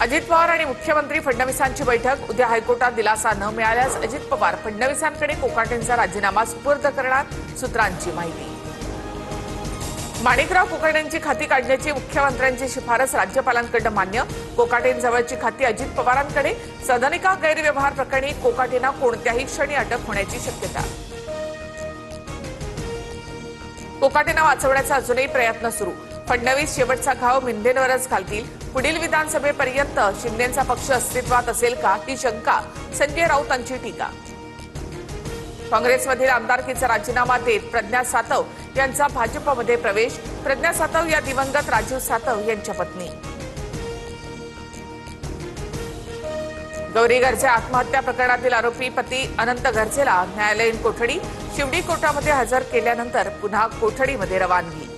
अजित पवार आणि मुख्यमंत्री फडणवीसांची बैठक उद्या हायकोर्टात दिलासा न मिळाल्यास अजित पवार फडणवीसांकडे कोकाटेंचा राजीनामा सुपूर्द करणार, सूत्रांची माहिती। माणिकराव कोकाटेंची खाती काढण्याची मुख्यमंत्र्यांची शिफारस राज्यपालांकडे मान्य, कोकाटेंजवळची खाती अजित पवारांकडे। सदनिका गैरव्यवहार प्रकरणी कोकाटेंना कोणत्याही क्षणी अटक होण्याची शक्यता। कोकाटेंना वाचवण्याचा अजूनही प्रयत्न सुरू, फडणवीस शेवटचा घाव मिंदेंवरच घालतील। पुढील विधानसभेपर्यंत शिंदेंचा पक्ष अस्तित्वात असेल का, ही शंका, संजय राऊतांची टीका। काँग्रेसमधील आमदारकीचा राजीनामा देत प्रज्ञा सातव यांचा भाजपमध्ये प्रवेश, प्रज्ञा सातव या दिवंगत राजीव सातव यांच्या पत्नी। गौरी गर्जे आत्महत्या प्रकरणातील आरोपी पती अनंत गर्जेला न्यायालयीन कोठडी, शिवडी कोर्टामध्ये हजर केल्यानंतर पुन्हा कोठडीमध्ये रवानगी।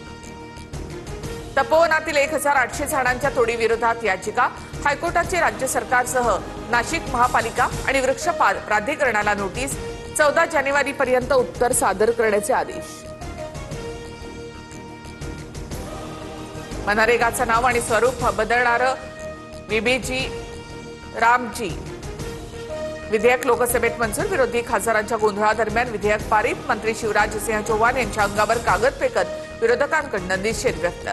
तपोवनातील 1800 झाडांच्या तोडीविरोधात याचिका, हायकोर्टाची राज्य सरकारसह नाशिक महापालिका आणि वृक्षपाल प्राधिकरणाला नोटीस, 14 जानेवारीपर्यंत उत्तर सादर करण्याचे आदेश। मनरेगाचं नाव आणि स्वरूप बदलणारं बीबीजी रामजी विधेयक लोकसभेत मंजूर, विरोधी खासदारांच्या गोंधळादरम्यान विधेयक पारित, मंत्री शिवराज सिंह चौहान यांच्या अंगावर कागद फेकत विरोधकांकडून निषेध व्यक्त।